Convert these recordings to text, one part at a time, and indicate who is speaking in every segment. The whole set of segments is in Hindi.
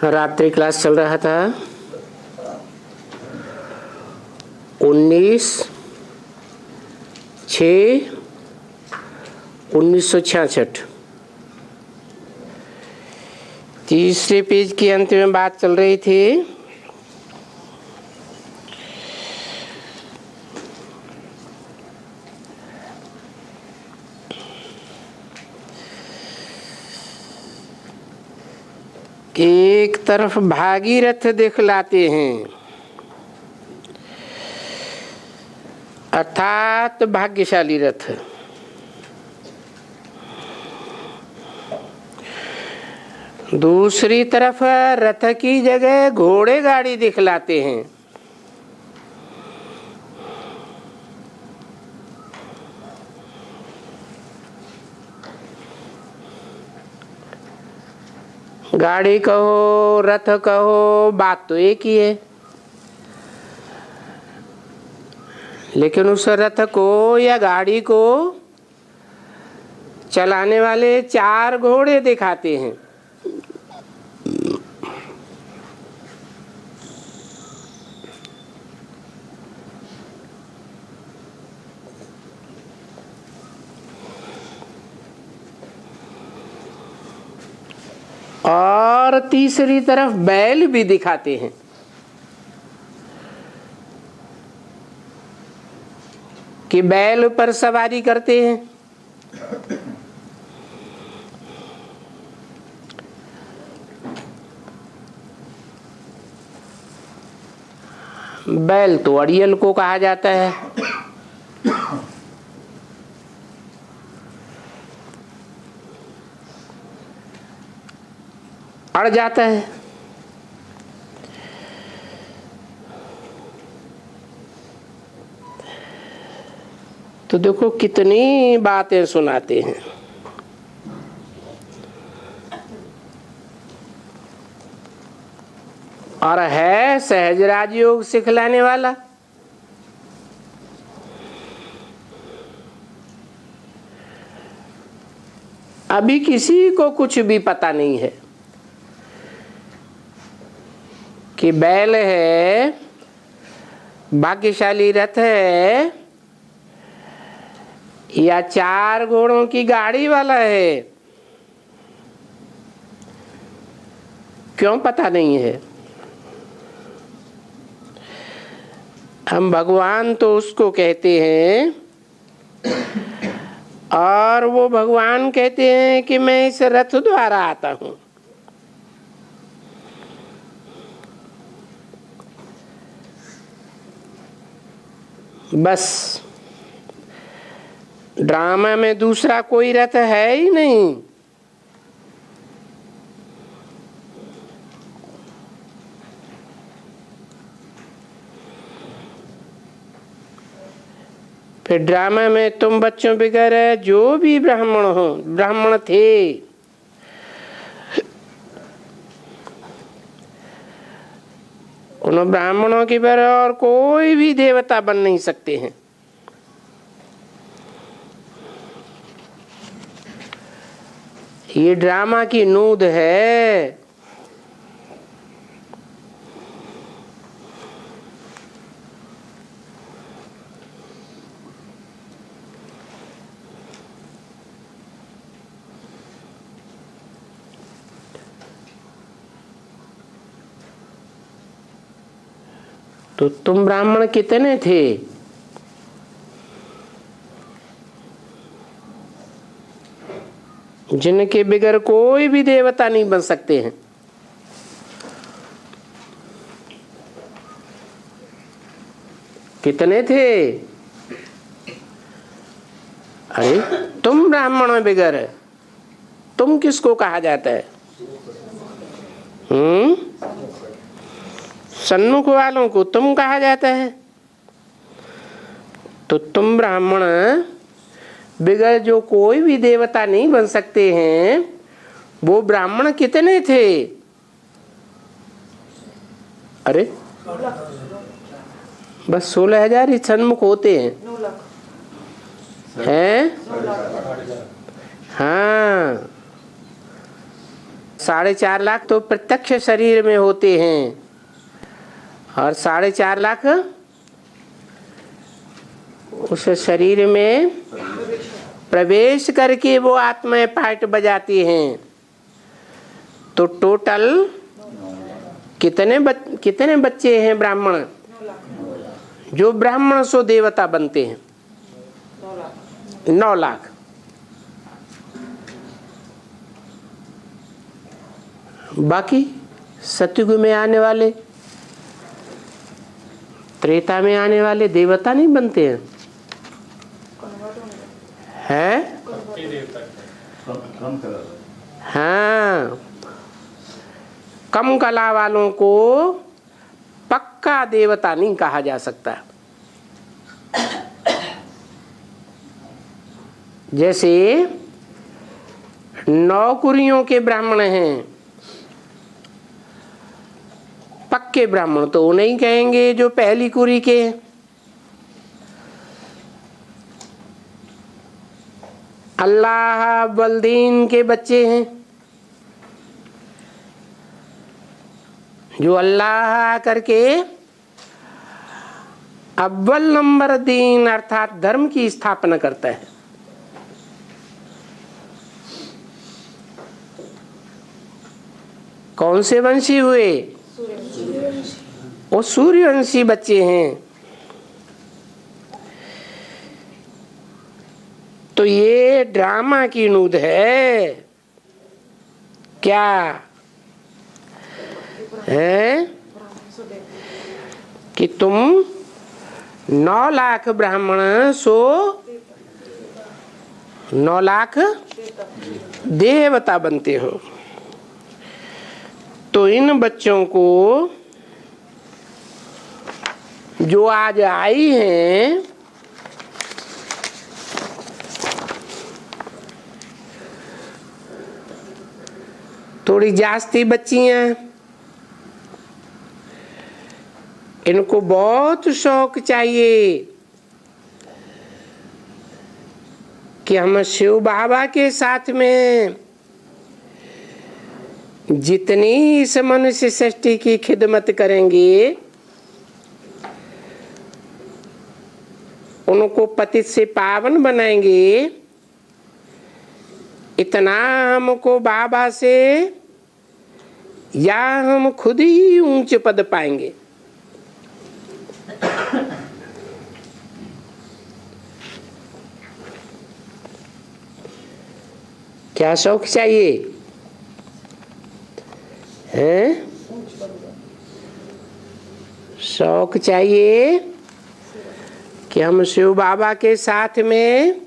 Speaker 1: रात्रि क्लास चल रहा था 19/6/1966। तीसरे पेज के अंत में बात चल रही थी कि एक तरफ भागीरथ दिखलाते हैं अर्थात भाग्यशाली रथ, दूसरी तरफ रथ की जगह घोड़े गाड़ी दिखलाते हैं। गाड़ी कहो रथ कहो बात तो एक ही है, लेकिन उस रथ को या गाड़ी को चलाने वाले 4 घोड़े दिखाते हैं। और तीसरी तरफ बैल भी दिखाते हैं। कि बैल पर सवारी करते हैं। बैल तो अड़ियल को कहा जाता है। अड़ जाता है। तो देखो कितनी बातें सुनाते हैं। और है सहज राजयोग सिखलाने वाला। अभी किसी को कुछ भी पता नहीं है कि बैल है, भाग्यशाली रथ है या 4 घोड़ों की गाड़ी वाला है। क्यों पता नहीं है? हम भगवान तो उसको कहते हैं और वो भगवान कहते हैं कि मैं इस रथ द्वारा आता हूं। बस ड्रामा में दूसरा कोई रथ है ही नहीं। फिर ड्रामा में तुम बच्चों वगैरह जो भी ब्राह्मण थे, उन ब्राह्मणों की तरह और कोई भी देवता बन नहीं सकते हैं। ये ड्रामा की नूद है। तो तुम ब्राह्मण कितने थे? जिनके बगैर कोई भी देवता नहीं बन सकते हैं। कितने थे? अरे तुम ब्राह्मण बगैर तुम किसको कहा जाता है? सन्मुख वालों को तुम कहा जाता है। तो तुम ब्राह्मण बगैर जो कोई भी देवता नहीं बन सकते हैं, वो ब्राह्मण कितने थे? अरे बस 16,000 ही सन्मुख होते हैं। हाँ 4.5 लाख तो प्रत्यक्ष शरीर में होते हैं और 4.5 लाख उस शरीर में प्रवेश करके वो आत्माएं पार्ट बजाती हैं। तो टोटल कितने बच्चे हैं ब्राह्मण? जो ब्राह्मण सो देवता बनते हैं 9 लाख। बाकी सतयुग में आने वाले, त्रेता में आने वाले देवता नहीं बनते हैं, हैं? हाँ, कम कला वालों को पक्का देवता नहीं कहा जा सकता। जैसे 9 कुरियों के ब्राह्मण हैं, पक्के ब्राह्मण तो नहीं कहेंगे जो पहली कुरी के। अल्लाह बलदीन के बच्चे हैं, जो अल्लाह करके अव्वल नंबर दीन अर्थात धर्म की स्थापना करता है। कौन से वंशी हुए? वो सूर्यवंशी बच्चे हैं। तो ये ड्रामा की नूद है क्या है कि तुम 9 लाख ब्राह्मण सो 9 लाख देवता बनते हो। तो इन बच्चों को जो आज आई हैं, थोड़ी जास्ती बच्चियां, इनको बहुत शौक चाहिए कि हम शिव बाबा के साथ में जितनी इस मनुष्य सृष्टि की खिदमत करेंगे, उनको पतित से पावन बनाएंगे, इतना हमको बाबा से या हम खुद ही ऊंचे पद पाएंगे। क्या शौक चाहिए हैं? शौक चाहिए कि हम शिव बाबा के साथ में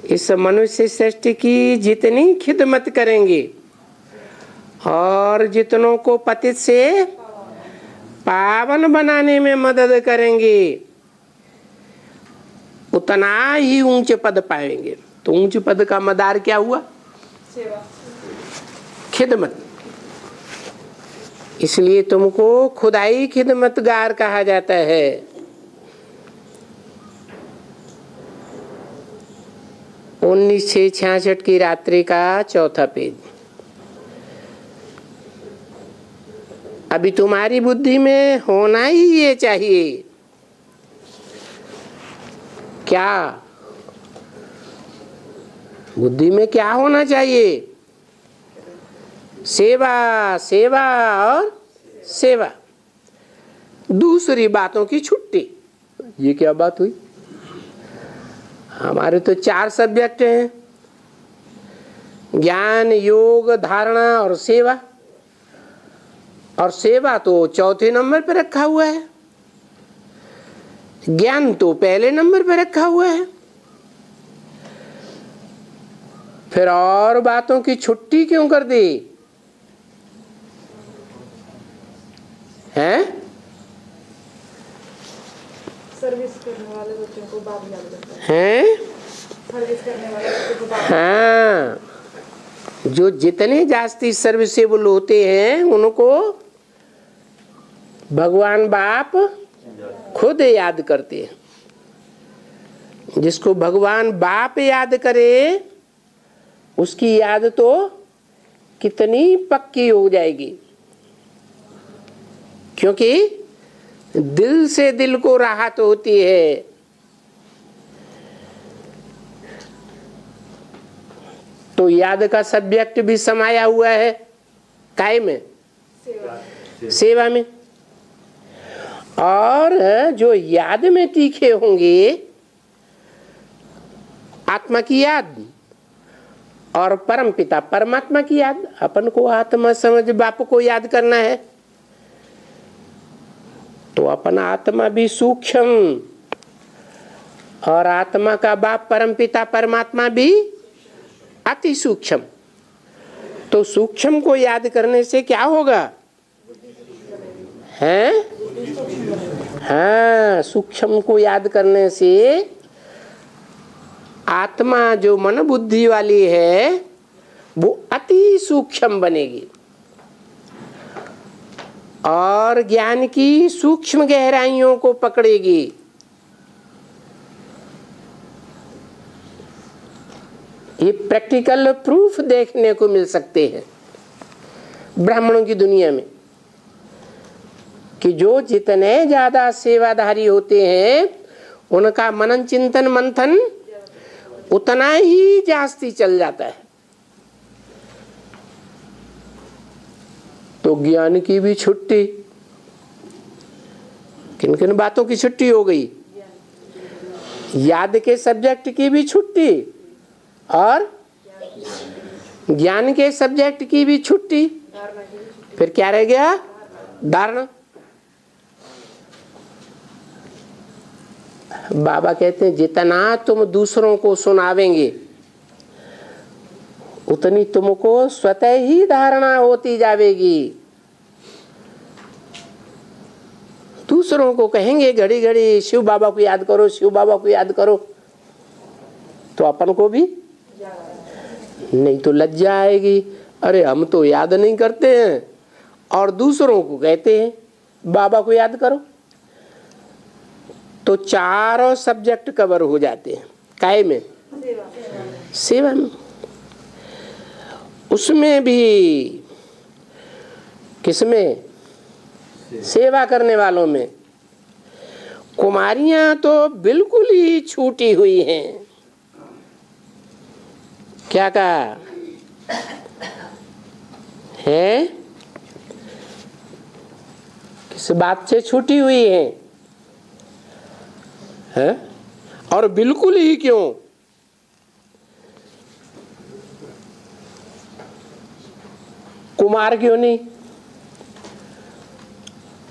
Speaker 1: इस मनुष्य सृष्टि की जितनी खिदमत करेंगे और जितनों को पतित से पावन बनाने में मदद करेंगे, उतना ही ऊंचे पद पाएंगे। तो ऊंचे पद का मदार क्या हुआ? सेवा, खिदमत। इसलिए तुमको खुदाई खिदमतगार कहा जाता है। 1966 की रात्रि का 4था पेज। अभी तुम्हारी बुद्धि में होना ही ये चाहिए। क्या बुद्धि में क्या होना चाहिए? सेवा, सेवा और सेवा। दूसरी बातों की छुट्टी। ये क्या बात हुई? हमारे तो 4 सब्जेक्ट हैं, ज्ञान, योग, धारणा और सेवा। और सेवा तो 4थे नंबर पे रखा हुआ है, ज्ञान तो पहले नंबर पे रखा हुआ है। फिर और बातों की छुट्टी क्यों कर दी हैं?
Speaker 2: सर्विस करने वाले बच्चों को बाप याद करता
Speaker 1: हैं?
Speaker 2: सर्विस करने वाले बच्चों को बाप।
Speaker 1: हाँ, जो जितने जास्ती सर्विसेबल होते हैं उनको भगवान बाप खुद याद करते हैं। जिसको भगवान बाप याद करे उसकी याद तो कितनी पक्की हो जाएगी, क्योंकि दिल से दिल को राहत होती है। तो याद का सब्जेक्ट भी समाया हुआ है काय में, सेवा में। और जो याद में तीखे होंगे, आत्मा की याद और परम पिता परमात्मा की याद। अपन को आत्मा समझ बाप को याद करना है, तो अपन आत्मा भी सूक्ष्म और आत्मा का बाप परम पिता परमात्मा भी अति सूक्ष्म। तो सूक्ष्म को याद करने से क्या होगा? हैं? हाँ, सूक्ष्म को याद करने से आत्मा जो मन बुद्धि वाली है वो अति सूक्ष्म बनेगी और ज्ञान की सूक्ष्म गहराइयों को पकड़ेगी। ये प्रैक्टिकल प्रूफ देखने को मिल सकते हैं ब्राह्मणों की दुनिया में कि जो जितने ज्यादा सेवाधारी होते हैं उनका मनन चिंतन मंथन उतना ही जास्ती चल जाता है। तो ज्ञान की भी छुट्टी, किन किन बातों की छुट्टी हो गई? याद के सब्जेक्ट की भी छुट्टी और ज्ञान के सब्जेक्ट की भी छुट्टी। फिर क्या रह गया? धारणा। बाबा कहते हैं जितना तुम दूसरों को सुनावेंगे उतनी तुमको स्वतः ही धारणा होती जाएगी। दूसरों को कहेंगे घड़ी घड़ी शिव बाबा को याद करो, शिव बाबा को याद करो, तो अपन को भी नहीं तो लज्जा आएगी। अरे हम तो याद नहीं करते हैं और दूसरों को कहते हैं बाबा को याद करो। तो चारों सब्जेक्ट कवर हो जाते हैं काय में? सेवा में। उसमें भी किसमें? सेवा करने वालों में। कुमारियां तो बिल्कुल ही छूटी हुई हैं। क्या कहा है? किस बात से छूटी हुई है? और बिल्कुल ही क्यों? कुमार क्यों नहीं?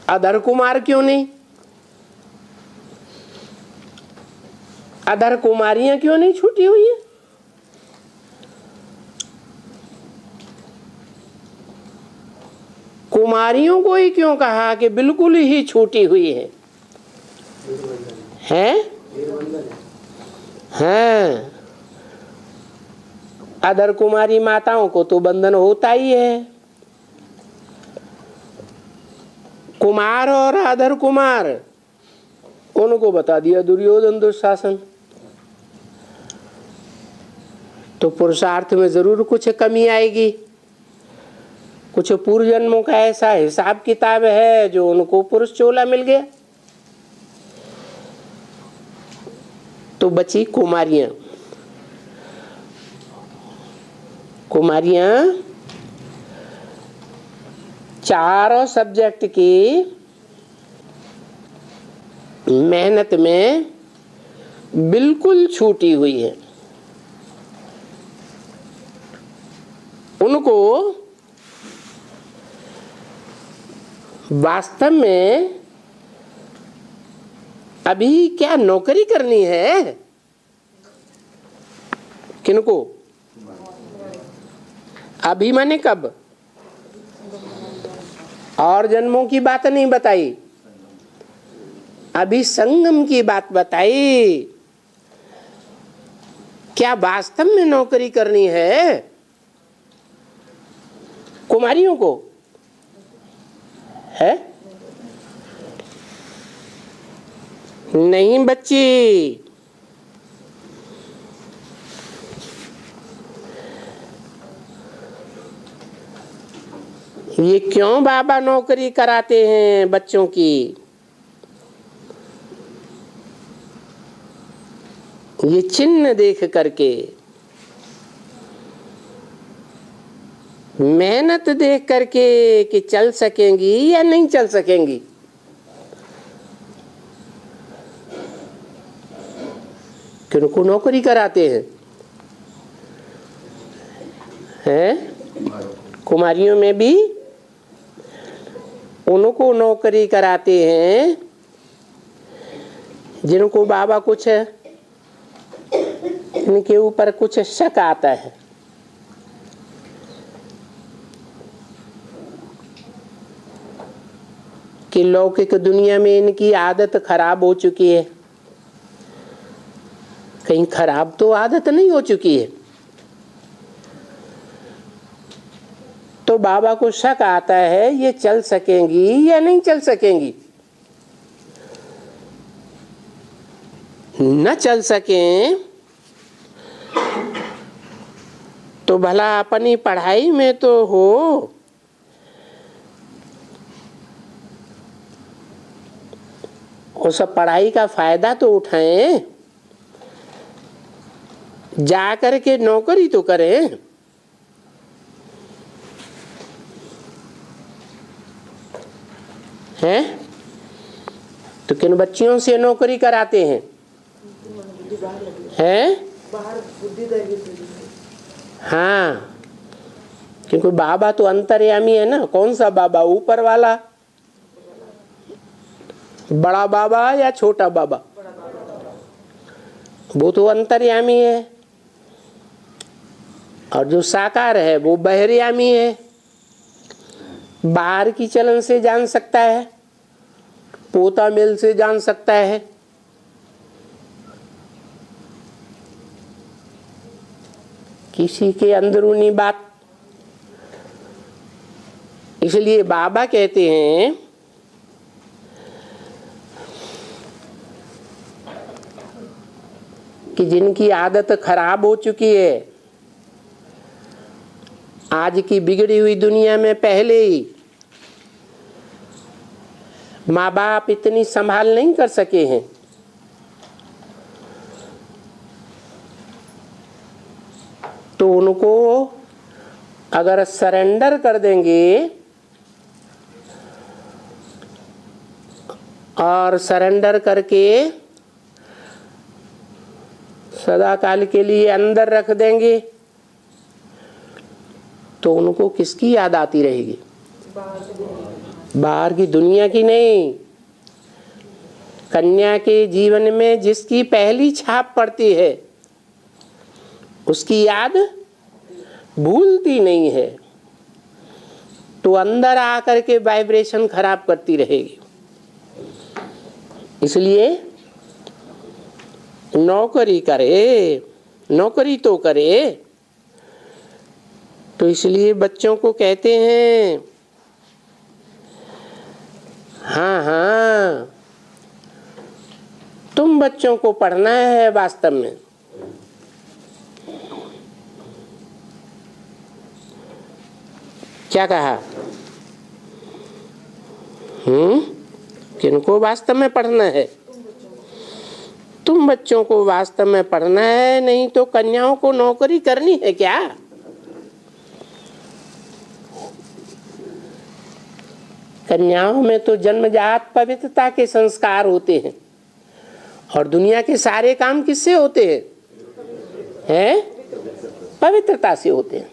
Speaker 1: अधर कुमार क्यों नहीं? अधर कुमारियां क्यों नहीं छूटी हुई है? कुमारियों को ही क्यों कहा कि बिल्कुल ही छूटी हुई है? हैं? अधर कुमारी माताओं को तो बंधन होता ही है। कुमार और अधर कुमार उनको बता दिया दुर्योधन दुशासन। तो पुरुषार्थ में जरूर कुछ कमी आएगी। कुछ पूर्व जन्मों का ऐसा हिसाब किताब है जो उनको पुरुष चोला मिल गया। तो बची कुमारियां। कुमारियां चारों सब्जेक्ट की मेहनत में बिल्कुल छूटी हुई है। उनको वास्तव में अभी क्या नौकरी करनी है? किनको? अभी माने कब? और जन्मों की बात नहीं बताई, अभी संगम की बात बताई। क्या वास्तव में नौकरी करनी है कुमारियों को? है? नहीं बच्ची। ये क्यों बाबा नौकरी कराते हैं बच्चों की? ये चिन्ह देख करके, मेहनत देख करके कि चल सकेंगी या नहीं चल सकेंगी। किनको नौकरी कराते हैं? कुमारियों में भी उनको नौकरी कराते हैं जिनको बाबा कुछ इनके ऊपर कुछ शक आता है। कि लौकिक दुनिया में इनकी आदत खराब हो चुकी है। कहीं खराब तो आदत नहीं हो चुकी है। तो बाबा को शक आता है ये चल सकेंगी या नहीं चल सकेंगी। न चल सकें तो भला अपनी पढ़ाई में तो हो, उस पढ़ाई का फायदा तो उठाएं, जा कर के नौकरी तो करें। हैं? तो किन बच्चियों से नौकरी कराते हैं? हैं? हाँ, क्योंकि बाबा तो अंतर्यामी है ना। कौन सा बाबा? ऊपर वाला बड़ा बाबा या छोटा बाबा? वो तो अंतर्यामी है। और जो साकार है वो बहिर्यामी है। बाहर की चलन से जान सकता है, पोता मेल से जान सकता है। किसी के अंदरूनी बात। इसलिए बाबा कहते हैं कि जिनकी आदत खराब हो चुकी है, आज की बिगड़ी हुई दुनिया में पहले ही माँ बाप इतनी संभाल नहीं कर सके हैं, तो उनको अगर सरेंडर कर देंगे और सरेंडर करके सदा काल के लिए अंदर रख देंगे, तो उनको किसकी याद आती रहेगी? बाहर की दुनिया की नहीं। कन्या के जीवन में जिसकी पहली छाप पड़ती है उसकी याद भूलती नहीं है, तो अंदर आकर के वाइब्रेशन खराब करती रहेगी। इसलिए नौकरी करे, नौकरी तो करे। तो इसलिए बच्चों को कहते हैं हाँ हाँ, तुम बच्चों को पढ़ना है वास्तव में। क्या कहा? किनको वास्तव में पढ़ना है? तुम बच्चों को वास्तव में पढ़ना है, नहीं तो कन्याओं को नौकरी करनी है क्या? कन्याओं में तो जन्मजात पवित्रता के संस्कार होते हैं, और दुनिया के सारे काम किससे होते हैं? पवित्रता से होते हैं।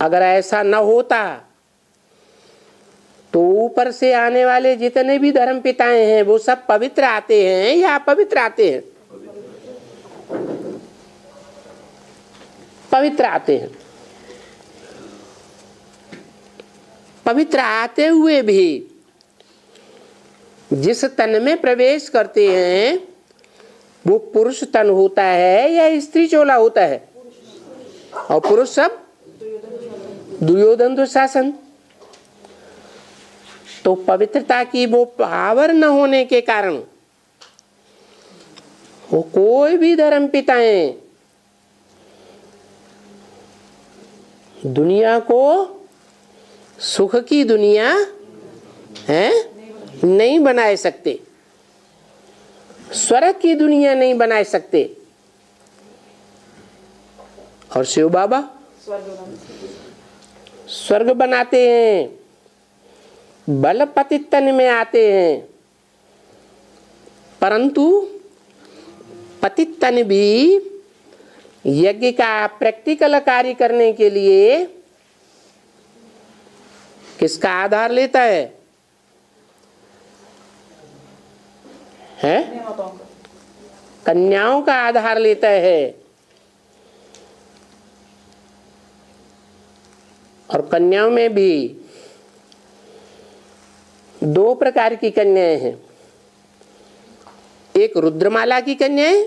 Speaker 1: अगर ऐसा न होता तो ऊपर से आने वाले जितने भी धर्म पिताएं हैं वो सब पवित्र आते हैं या अपवित्र आते हैं? पवित्र आते हैं। पवित्र आते हुए भी जिस तन में प्रवेश करते हैं वो पुरुष तन होता है या स्त्री चोला होता है? और पुरुष सब दुर्योधन दुशासन। तो पवित्रता की वो पावर न होने के कारण वो कोई भी धर्म पिताएं दुनिया को सुख की दुनिया है नहीं बना सकते, स्वर्ग की दुनिया नहीं बना सकते। और शिव बाबा स्वर्ग बनाते हैं, बल पतित तन में आते हैं, परंतु पतित तन भी यज्ञ का प्रैक्टिकल कार्य करने के लिए किसका आधार लेता है? कन्याओं का आधार लेता है। और कन्याओं में भी दो प्रकार की कन्याएं हैं। एक रुद्रमाला की कन्याएं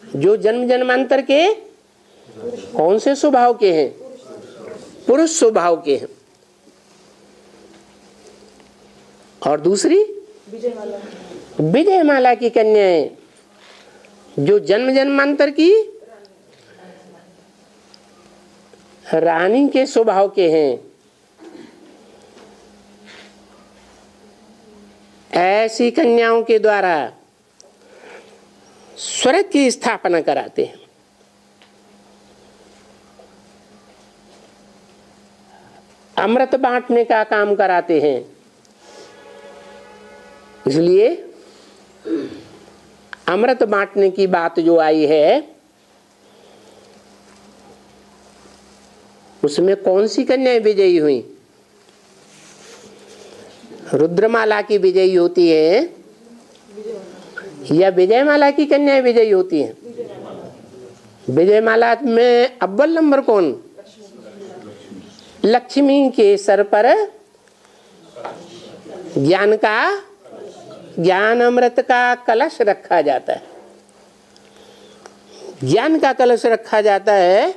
Speaker 1: जो जन्म जन्मांतर के कौन से स्वभाव के हैं? पुरुष स्वभाव के हैं। और दूसरी विजय माला की कन्याएं जो जन्म जन्मांतर की रानी के स्वभाव के हैं। ऐसी कन्याओं के द्वारा स्वर्ग की स्थापना कराते हैं। अमृत बांटने का काम कराते हैं। इसलिए अमृत बांटने की बात जो आई है उसमें कौन सी कन्याएं विजयी हुई? रुद्रमाला की विजयी होती है या विजयमाला की कन्याएं विजयी होती हैं? विजयमाला में अव्वल नंबर कौन? लक्ष्मी के सर पर ज्ञान अमृत का कलश रखा जाता है। ज्ञान का कलश रखा जाता है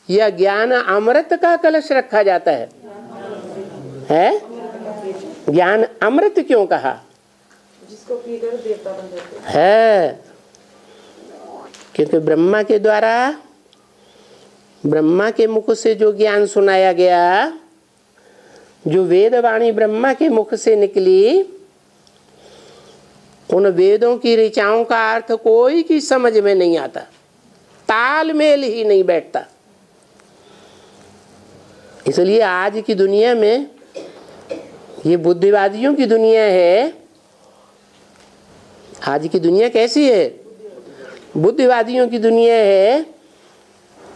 Speaker 1: या ज्ञान अमृत का कलश रखा जाता है? ज्ञान अमृत क्यों कहा
Speaker 2: जिसको पीकर देवता बन जाते
Speaker 1: है? क्योंकि ब्रह्मा के द्वारा, ब्रह्मा के मुख से जो ज्ञान सुनाया गया, जो वेद वाणी ब्रह्मा के मुख से निकली, उन वेदों की ऋचाओं का अर्थ कोई की समझ में नहीं आता, तालमेल ही नहीं बैठता। इसलिए आज की दुनिया में ये बुद्धिवादियों की दुनिया है। आज की दुनिया कैसी है? बुद्धिवादियों की दुनिया है।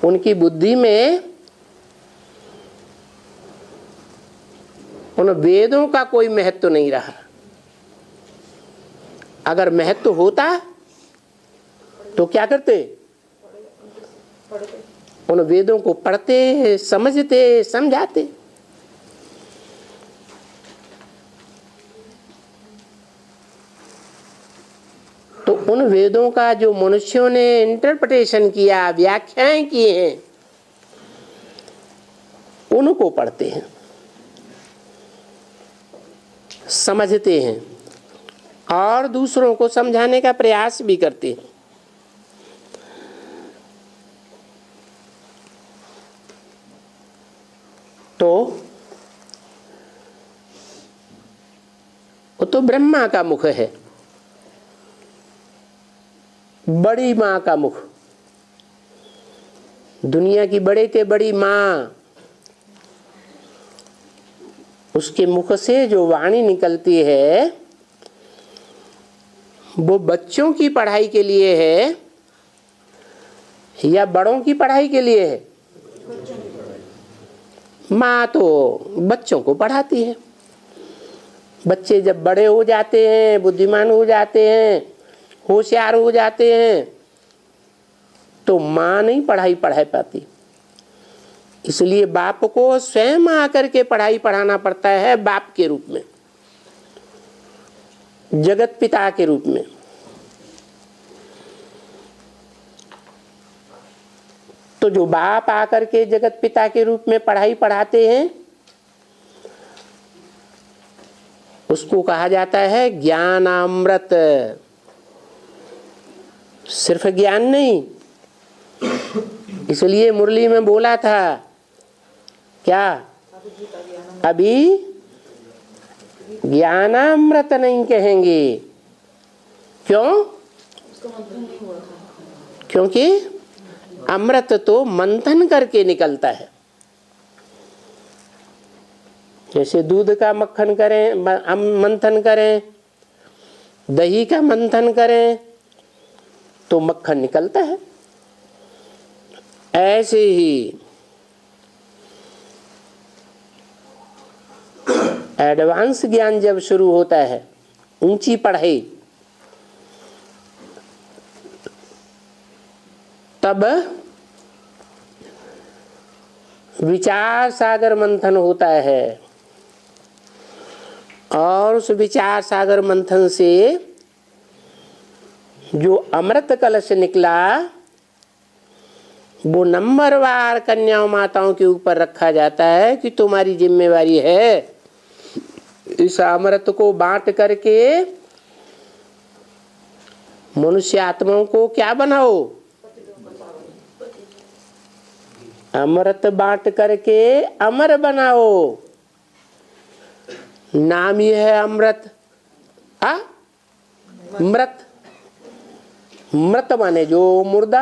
Speaker 1: उनकी बुद्धि में उन वेदों का कोई महत्व नहीं रहा। अगर महत्व होता तो क्या करते? उन वेदों को पढ़ते, समझते, समझाते। तो उन वेदों का जो मनुष्यों ने इंटरप्रिटेशन किया, व्याख्याएं किए हैं, उनको पढ़ते हैं, समझते हैं और दूसरों को समझाने का प्रयास भी करते हैं। तो वो तो ब्रह्मा का मुख है, बड़ी माँ का मुख, दुनिया की बड़े से बड़ी माँ, उसके मुख से जो वाणी निकलती है वो बच्चों की पढ़ाई के लिए है या बड़ों की पढ़ाई के लिए है? माँ तो बच्चों को पढ़ाती है। बच्चे जब बड़े हो जाते हैं, बुद्धिमान हो जाते हैं, होशियार हो जाते हैं, तो माँ नहीं पढ़ाई पढ़ा पाती। इसलिए बाप को स्वयं आकर के पढ़ाई पढ़ाना पड़ता है, बाप के रूप में, जगत पिता के रूप में। तो जो बाप आकर के जगत पिता के रूप में पढ़ाई पढ़ाते हैं उसको कहा जाता है ज्ञानामृत। सिर्फ ज्ञान नहीं, इसलिए मुरली में बोला था क्या? अभी ज्ञानामृत नहीं कहेंगे। क्यों? क्योंकि अमृत तो मंथन करके निकलता है। जैसे दूध का मक्खन करें, मंथन करें, दही का मंथन करें तो मक्खन निकलता है। ऐसे ही एडवांस ज्ञान जब शुरू होता है, ऊंची पढ़ाई, तब विचार सागर मंथन होता है और उस विचार सागर मंथन से जो अमृत कलश निकला वो नंबरवार कन्याओं माताओं के ऊपर रखा जाता है कि तुम्हारी जिम्मेवारी है इस अमृत को बांट करके मनुष्य आत्माओं को क्या बनाओ? अमृत बांट करके अमर बनाओ। नाम ही है अमृत। मृत, मृत माने जो मुर्दा,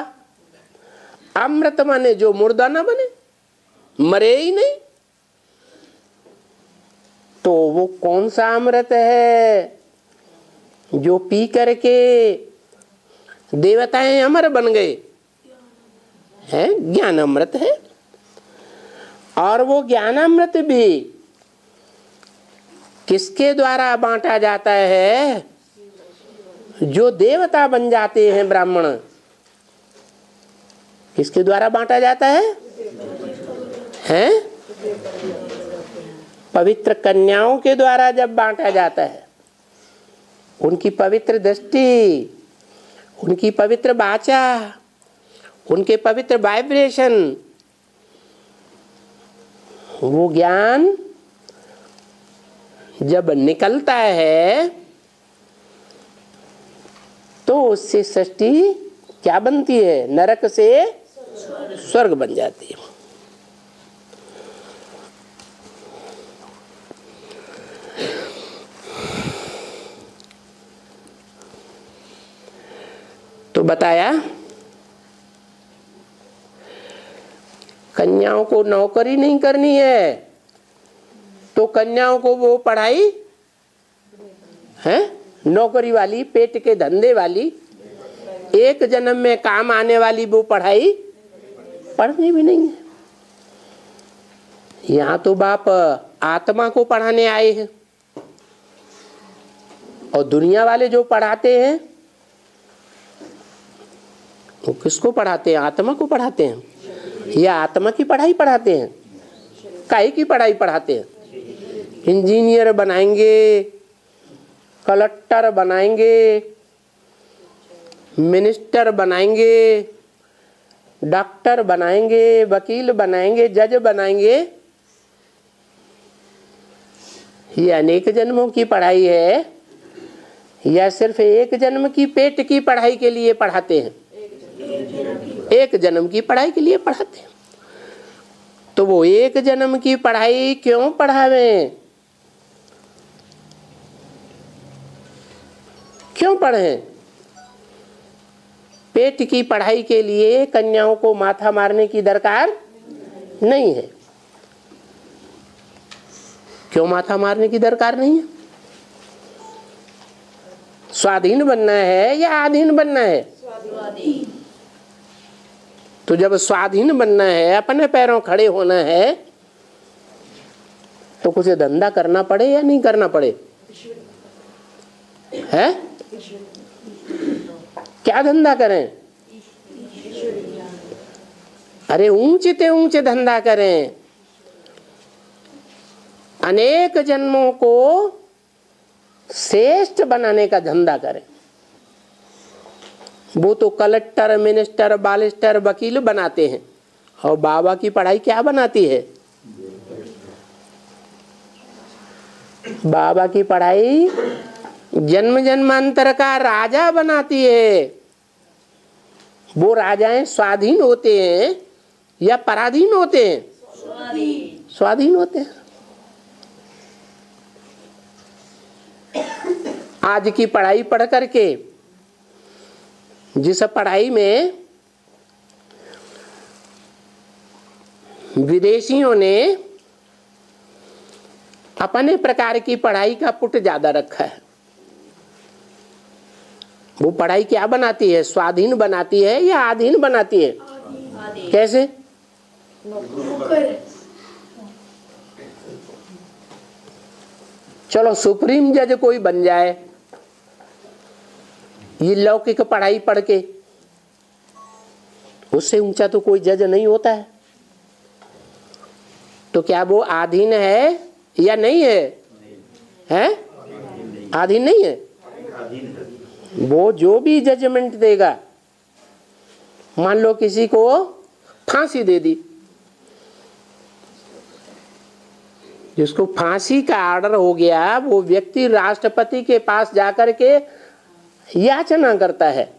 Speaker 1: अमृत माने जो मुर्दा ना बने, मरे ही नहीं। तो वो कौन सा अमृत है जो पी करके देवताएं अमर बन गए? है ज्ञान अमृत है। और वो ज्ञान अमृत भी किसके द्वारा बांटा जाता है? जो देवता बन जाते हैं ब्राह्मण, किसके द्वारा बांटा जाता है? हैं? पवित्र कन्याओं के द्वारा जब बांटा जाता है, उनकी पवित्र दृष्टि, उनकी पवित्र वाचा, उनके पवित्र वाइब्रेशन, वो ज्ञान जब निकलता है तो उससे सृष्टि क्या बनती है? नरक से स्वर्ग बन जाती है। तो बताया कन्याओं को नौकरी नहीं करनी है तो कन्याओं को वो पढ़ाई है नौकरी वाली, पेट के धंधे वाली, एक जन्म में काम आने वाली वो पढ़ाई पढ़नी भी नहीं है। यहाँ तो बाप आत्मा को पढ़ाने आए हैं और दुनिया वाले जो पढ़ाते हैं वो किसको पढ़ाते हैं? आत्मा को पढ़ाते हैं या आत्मा की पढ़ाई पढ़ाते हैं? काहे की पढ़ाई पढ़ाते हैं? इंजीनियर बनाएंगे, कलेक्टर बनाएंगे, मिनिस्टर बनाएंगे, डॉक्टर बनाएंगे, वकील बनाएंगे, जज बनाएंगे। ये अनेक जन्मों की पढ़ाई है या सिर्फ एक जन्म की पेट की पढ़ाई के लिए पढ़ाते हैं? एक जन्म की पढ़ाई के लिए पढ़ाते हैं। तो वो एक जन्म की पढ़ाई क्यों पढ़ावें? क्यों पढ़ें? पेट की पढ़ाई के लिए कन्याओं को माथा मारने की दरकार नहीं है। क्यों माथा मारने की दरकार नहीं है? स्वाधीन बनना है या अधीन बनना है? तो जब स्वाधीन बनना है, अपने पैरों खड़े होना है, तो कुछ धंधा करना पड़े या नहीं करना पड़े? है? क्या धंधा करें? अरे ऊंचे ते ऊंचे धंधा करें। अनेक जन्मों को श्रेष्ठ बनाने का धंधा करें। वो तो कलेक्टर, मिनिस्टर, बालिस्टर, वकील बनाते हैं और बाबा की पढ़ाई क्या बनाती है? बाबा की पढ़ाई जन्म जन्मांतर का राजा बनाती है। वो राजाएं स्वाधीन होते हैं या पराधीन होते हैं? स्वाधीन होते हैं। आज की पढ़ाई पढ़ करके, जिस पढ़ाई में विदेशियों ने अपने प्रकार की पढ़ाई का पुट ज्यादा रखा है, वो पढ़ाई क्या बनाती है? स्वाधीन बनाती है या आधीन बनाती है? कैसे? चलो सुप्रीम जज कोई बन जाए, ये लौकिक पढ़ाई पढ़ के, उससे ऊंचा तो कोई जज नहीं होता है। तो क्या वो आधीन है या नहीं है? हैं? आधीन नहीं है। वो जो भी जजमेंट देगा, मान लो किसी को फांसी दे दी, जिसको फांसी का ऑर्डर हो गया, वो व्यक्ति राष्ट्रपति के पास जाकर के याचना करता है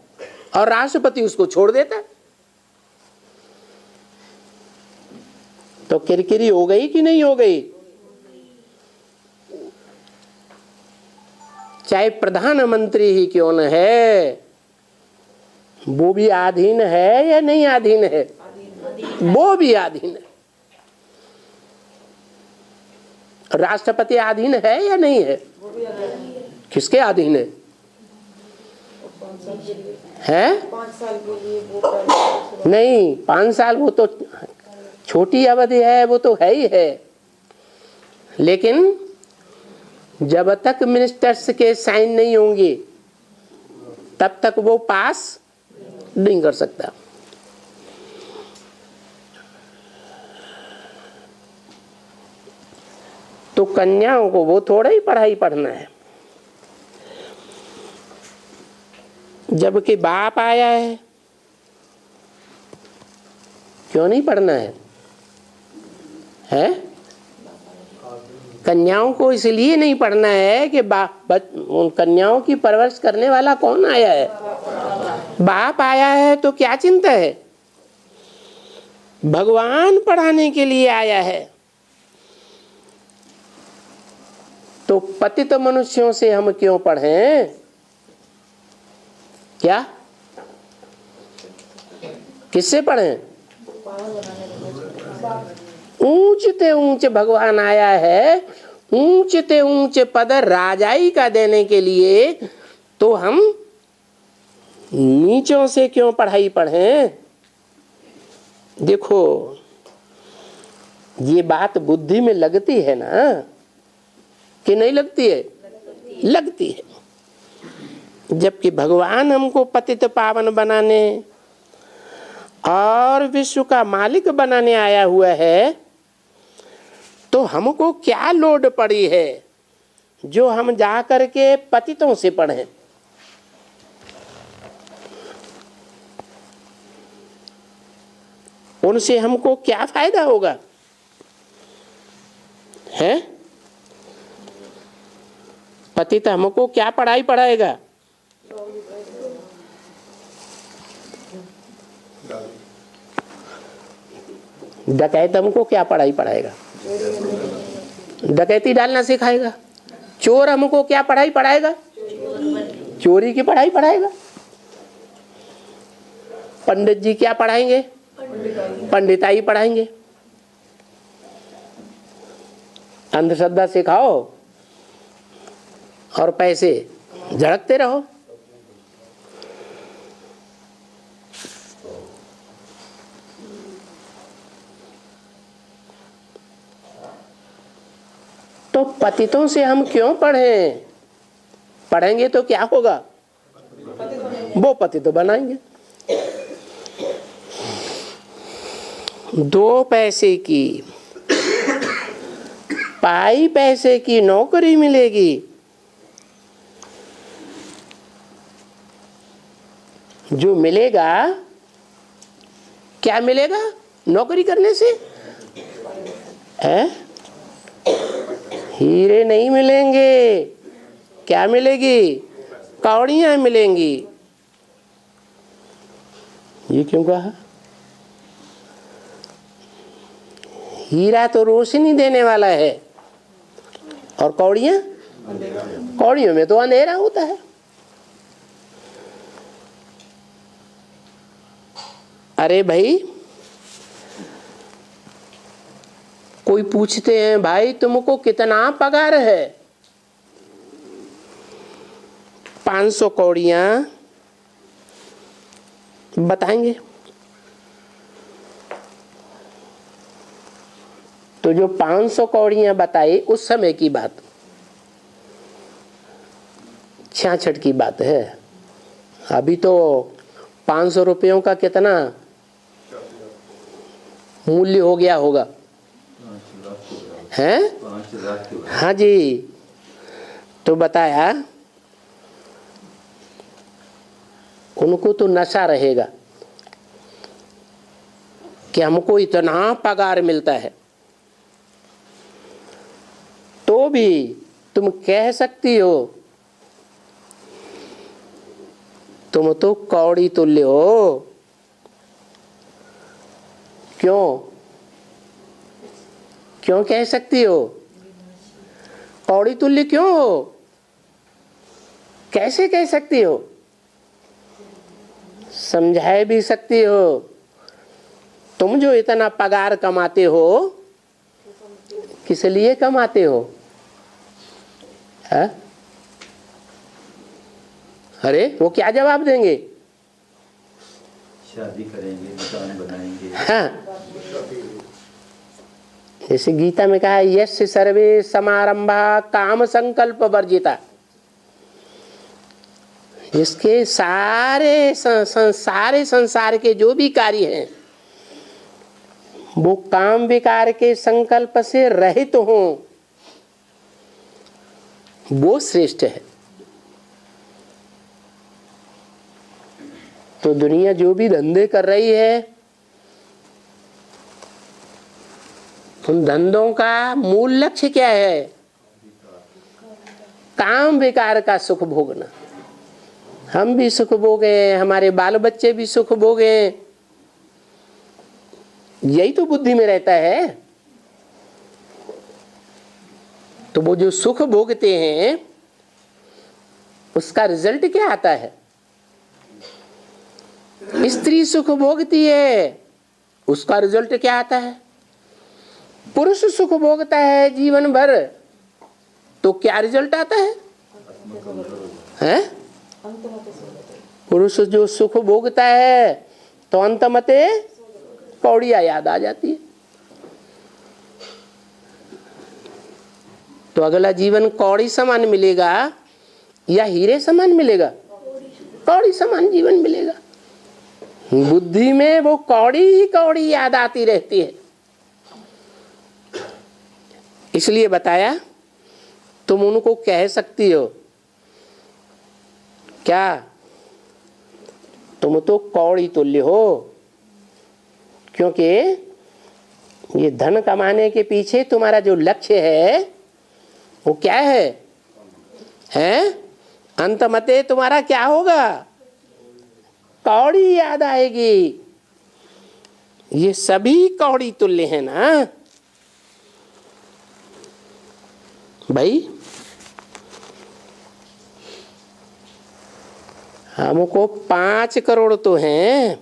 Speaker 1: और राष्ट्रपति उसको छोड़ देता है। तो किरकिरी हो गई कि नहीं हो गई? चाहे प्रधानमंत्री ही क्यों न है, वो भी आधीन है या नहीं आधीन है? वो भी आधीन है। राष्ट्रपति आधीन है या नहीं है? किसके अधीन है? 5
Speaker 2: साल के लिए वो
Speaker 1: नहीं, 5 साल वो तो छोटी अवधि है, वो तो है ही है। लेकिन जब तक मिनिस्टर्स के साइन नहीं होंगे तब तक वो पास नहीं कर सकता। तो कन्याओं को वो थोड़ा ही पढ़ाई पढ़ना है, जबकि बाप आया है, क्यों नहीं पढ़ना है? हैं? कन्याओं को इसलिए नहीं पढ़ना है कि उन कन्याओं की परवरिश करने वाला कौन आया है? बाप आया है। तो क्या चिंता है? भगवान पढ़ाने के लिए आया है। तो पतित मनुष्यों से हम क्यों पढ़ें? क्या? किससे पढ़ें? ऊंचते ऊंचे भगवान आया है, ऊंचते ऊंचे पद राजाई का देने के लिए, तो हम नीचों से क्यों पढ़ाई पढ़ें? देखो, ये बात बुद्धि में लगती है ना कि नहीं लगती है? लगती है। जबकि भगवान हमको पतित पावन बनाने और विश्व का मालिक बनाने आया हुआ है, तो हमको क्या लोड पड़ी है जो हम जा करके पतितों से पढ़ें? उनसे हमको क्या फायदा होगा? है? पतित हमको क्या पढ़ाई पढ़ाएगा? डकैत हमको क्या पढ़ाई पढ़ाएगा? डकैती डालना सिखाएगा। चोर हमको क्या पढ़ाई पढ़ाएगा? चोरी की पढ़ाई पढ़ाएगा। पंडित जी क्या पढ़ाएंगे? पंडिताई पढ़ाएंगे। अंधश्रद्धा सिखाओ और पैसे झड़कते रहो। तो पतितों से हम क्यों पढ़ें? पढ़ेंगे तो क्या होगा? वो पतित बनाएंगे। 2 पैसे की, पाई पैसे की नौकरी मिलेगी, जो मिलेगा क्या मिलेगा नौकरी करने से? है? हीरे नहीं मिलेंगे। क्या मिलेगी? कौड़ियां मिलेंगी। ये क्यों कहा? हीरा तो रोशनी देने वाला है, और कौड़ियां, कौड़ियों में तो अंधेरा होता है। अरे भाई, कोई पूछते हैं भाई तुमको कितना पगार है, 500 कौड़ियां बताएंगे। तो जो 500 कौड़ियां बताई उस समय की बात, 66 की बात है। अभी तो 500 रुपयों का कितना मूल्य हो गया होगा, हैं? हाँ जी। तो बताया उनको तो नशा रहेगा कि हमको इतना पगार मिलता है, तो भी तुम कह सकती हो तुम तो कौड़ी तुल्य हो। क्यों कह सकती हो? कौड़ी तुल्य क्यों हो? कैसे कह सकती हो? समझा भी सकती हो। तुम जो इतना पगार कमाते हो, किस लिए कमाते हो? है? अरे वो क्या जवाब देंगे?
Speaker 3: शादी करेंगे, मकान बनाएंगे।
Speaker 1: हाँ, जैसे गीता में कहा है, यस्य सर्वे समारंभा काम संकल्प वर्जिता। इसके सारे संसार के जो भी कार्य हैं वो काम विकार के संकल्प से रहित हों, वो श्रेष्ठ है। तो दुनिया जो भी धंधे कर रही है, उन धंधों का मूल लक्ष्य क्या है? काम विकार का सुख भोगना। हम भी सुख भोगे, हमारे बाल बच्चे भी सुख भोगे, यही तो बुद्धि में रहता है। तो वो जो सुख भोगते हैं उसका रिजल्ट क्या आता है? स्त्री सुख भोगती है, उसका रिजल्ट क्या आता है? पुरुष सुख भोगता है जीवन भर, तो क्या रिजल्ट आता है? हैं? पुरुष जो सुख भोगता है तो अंतमते कौड़ियां याद आ जाती है। तो अगला जीवन कौड़ी समान मिलेगा या हीरे समान मिलेगा? कौड़ी समान जीवन मिलेगा। बुद्धि में वो कौड़ी ही कौड़ी याद आती रहती है। इसलिए बताया तुम उनको कह सकती हो क्या, तुम तो कौड़ी तुल्य हो, क्योंकि ये धन कमाने के पीछे तुम्हारा जो लक्ष्य है वो क्या है? हैं? अंतमते तुम्हारा क्या होगा? कौड़ी याद आएगी। ये सभी कौड़ी तुल्य है ना भाई। हमको 5 करोड़ तो हैं,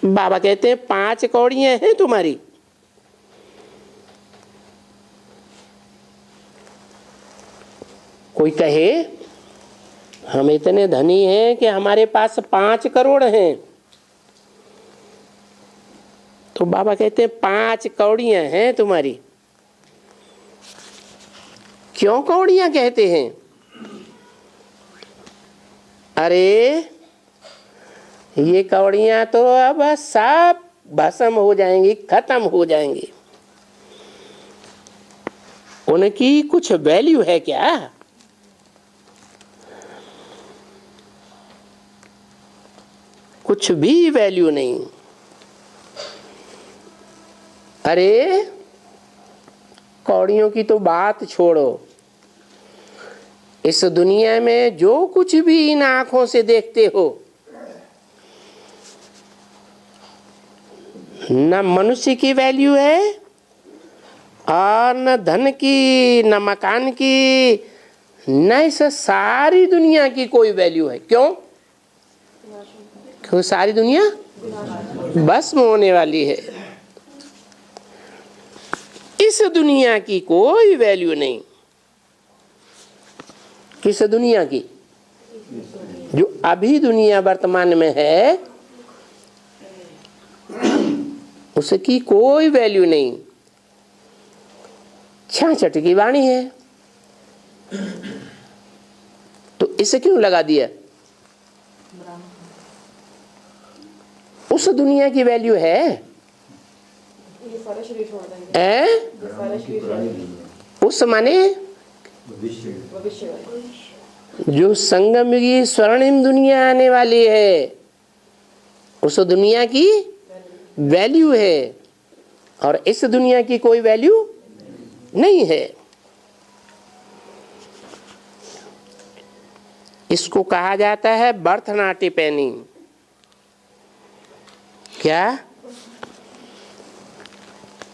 Speaker 1: बाबा कहते हैं 5 कौड़ियां हैं तुम्हारी। कोई कहे हम इतने धनी हैं कि हमारे पास 5 करोड़ हैं, तो बाबा कहते हैं 5 कौड़ियां हैं तुम्हारी। क्यों कौड़ियां कहते हैं? अरे ये कौड़ियां तो अब सब भस्म हो जाएंगी, खत्म हो जाएंगी, उनकी कुछ वैल्यू है क्या? कुछ भी वैल्यू नहीं। अरे कौड़ियों की तो बात छोड़ो, इस दुनिया में जो कुछ भी इन आंखों से देखते हो, न मनुष्य की वैल्यू है और न धन की, न मकान की, न इस सारी दुनिया की कोई वैल्यू है। क्यों? क्यों सारी दुनिया भस्म होने वाली है। इस दुनिया की कोई वैल्यू नहीं। किस दुनिया की? जो अभी दुनिया वर्तमान में है उसकी कोई वैल्यू नहीं। 66 की वाणी है, तो इसे क्यों लगा दिया? उस दुनिया की वैल्यू है।
Speaker 2: ये सारे शरीर छोड़ देंगे। सारे शरीर छोड़ देंगे।
Speaker 1: उस माने
Speaker 2: भविष्य वाले।
Speaker 1: जो संगमयुगी स्वर्णिम दुनिया आने वाली है, उस दुनिया की वैल्यू है और इस दुनिया की कोई वैल्यू नहीं है। इसको कहा जाता है बर्थ नॉट ए पेनी। क्या?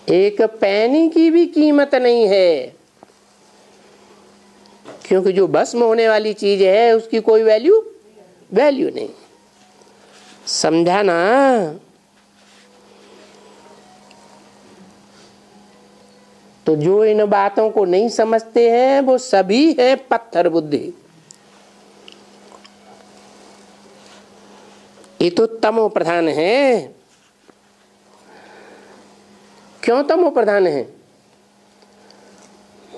Speaker 1: एक पैनी की भी कीमत नहीं है, क्योंकि जो भस्म होने वाली चीज है उसकी कोई वैल्यू नहीं। समझा ना? तो जो इन बातों को नहीं समझते हैं वो सभी हैं पत्थर बुद्धि। ये तो तमो प्रधान है। क्यों तमो प्रधान है?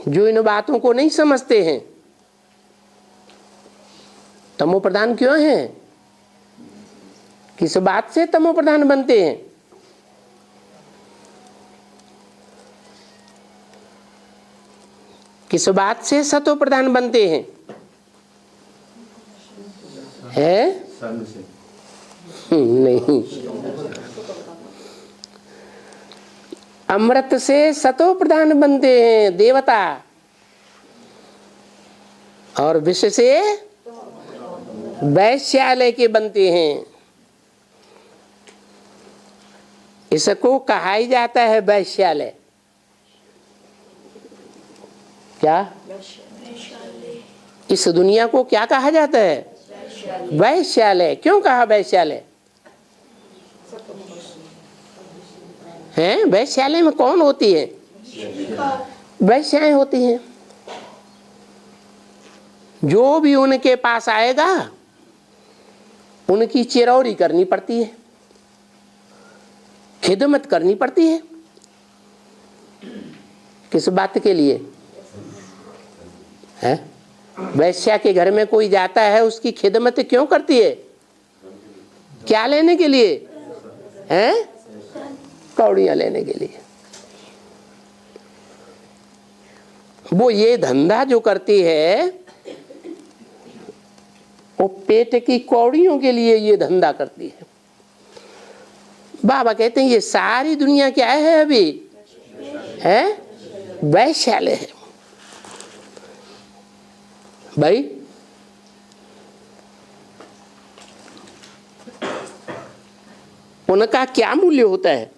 Speaker 1: जो इन बातों को नहीं समझते हैं। तमो प्रधान क्यों है? किस बात से तमो प्रधान बनते हैं? किस बात से सतो प्रधान बनते हैं?
Speaker 3: संग से।
Speaker 1: नहीं, अमृत से सतो प्रधान बनते हैं देवता, और विष से वैश्यालय के बनते हैं। इसको कहा ही जाता है वैश्यालय। क्या? इस दुनिया को क्या कहा जाता है? वैश्यालय। क्यों कहा वैश्यालय? हैं? वैश्यालय में कौन होती है? वैश्याएं होती हैं। जो भी उनके पास आएगा उनकी चिरौरी करनी पड़ती है, खिदमत करनी पड़ती है। किस बात के लिए? है? वैश्या के घर में कोई जाता है, उसकी खिदमत क्यों करती है? क्या लेने के लिए? हैं? कौड़ियां लेने के लिए। वो ये धंधा जो करती है वो पेट की कौड़ियों के लिए ये धंधा करती है। बाबा कहते हैं ये सारी दुनिया क्या है अभी? है? वैश्यालय है भाई। उनका क्या मूल्य होता है?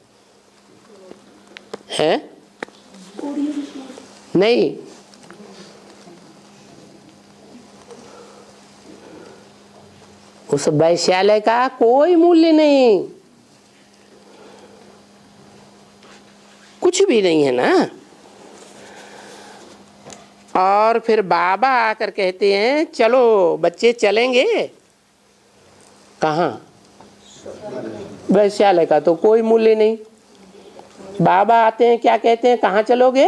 Speaker 1: नहीं, उस वैश्यालय का कोई मूल्य नहीं, कुछ भी नहीं है ना। और फिर बाबा आकर कहते हैं चलो बच्चे चलेंगे। कहाँ? वैश्यालय का तो कोई मूल्य नहीं। बाबा आते हैं, क्या कहते हैं? कहाँ चलोगे?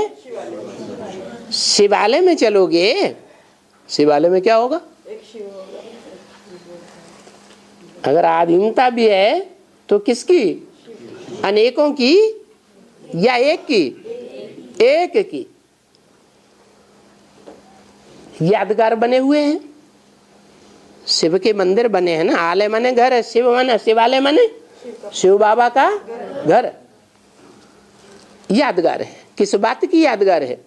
Speaker 1: शिवालय में चलोगे। शिवालय में क्या होगा? अगर आधीनता भी है तो किसकी? अनेकों की या एक की? एक की। यादगार बने हुए हैं। शिव के मंदिर बने हैं ना। आलय माने घर है, शिव माने शिवालय माने शिव बाबा का घर। यादगार है। किस बात की यादगार है?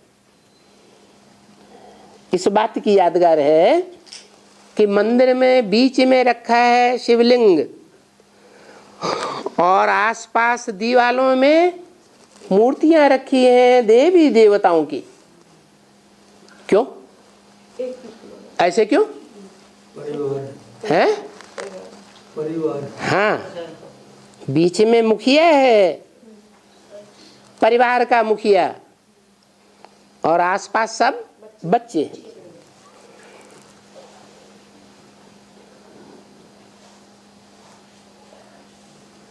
Speaker 1: इस बात की यादगार है कि मंदिर में बीच में रखा है शिवलिंग और आसपास दीवालों में मूर्तियां रखी हैं देवी देवताओं की। क्यों? ऐसे क्यों है? हाँ, बीच में मुखिया है, परिवार का मुखिया, और आसपास सब बच्चे हैं।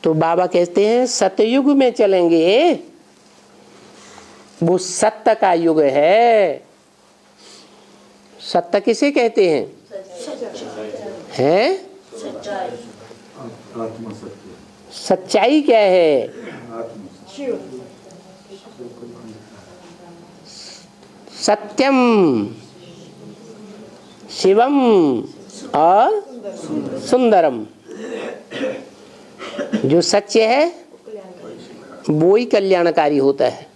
Speaker 1: तो बाबा कहते हैं सतयुग में चलेंगे, वो सत्य का युग है। सत्य किसे कहते हैं? हैं?
Speaker 3: आत्मा सत्य।
Speaker 1: सच्चाई क्या है? सत्यम शिवम और सुंदरम। जो सच्चे है वो ही कल्याणकारी होता है,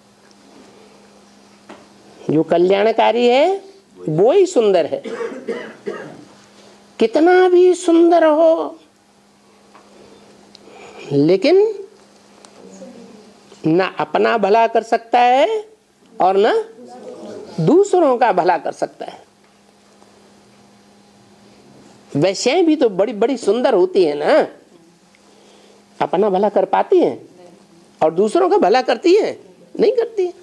Speaker 1: जो कल्याणकारी है वो ही सुंदर है। कितना भी सुंदर हो लेकिन ना अपना भला कर सकता है और ना दूसरों का भला कर सकता है। वैश्याएं भी तो बड़ी बड़ी सुंदर होती है ना, अपना भला कर पाती हैं और दूसरों का भला करती हैं? नहीं करती है।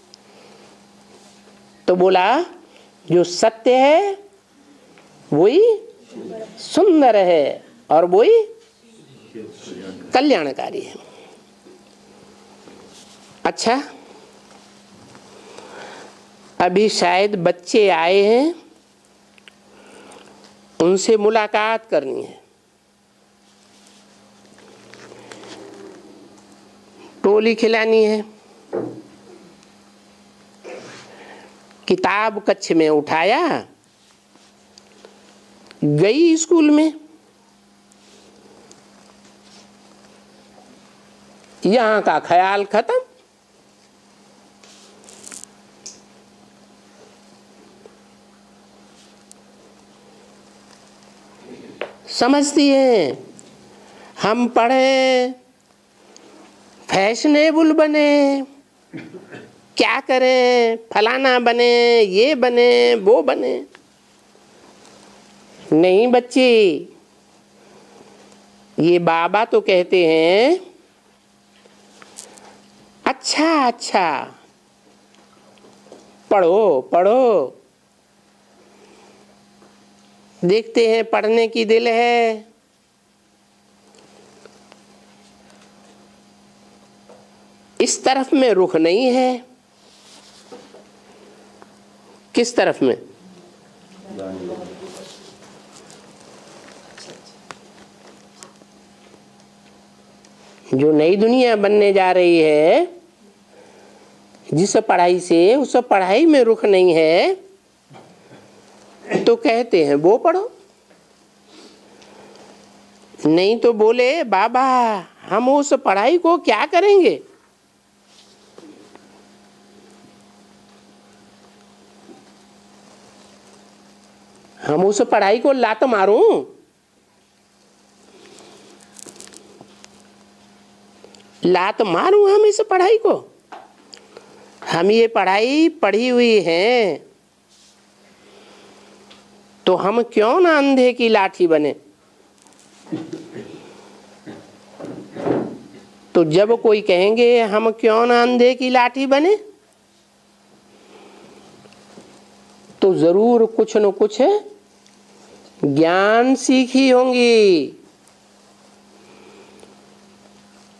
Speaker 1: तो बोला जो सत्य है वही सुंदर है और वही कल्याणकारी है। अच्छा, अभी शायद बच्चे आए हैं, उनसे मुलाकात करनी है। टोली खिलानी है। किताब कक्ष में उठाया, गई स्कूल में, यहां का ख्याल खत्म। समझती हैं हम पढ़े, फैशनेबल बने, क्या करें, फलाना बने, ये बने, वो बने। नहीं बच्ची, ये बाबा तो कहते हैं अच्छा अच्छा पढ़ो पढ़ो। देखते हैं पढ़ने की दिल है, इस तरफ में रुख नहीं है। किस तरफ में? जो नई दुनिया बनने जा रही है, जिस पढ़ाई से उस पढ़ाई में रुख नहीं है, तो कहते हैं वो पढ़ो। नहीं तो बोले बाबा हम उस पढ़ाई को क्या करेंगे? हम उस पढ़ाई को लात मारूं? लात मारूं हम इस पढ़ाई को? हम ये पढ़ाई पढ़ी हुई है, तो हम क्यों ना अंधे की लाठी बने? तो जब कोई कहेंगे हम क्यों ना अंधे की लाठी बने, तो जरूर कुछ न कुछ ज्ञान सीखी होंगी।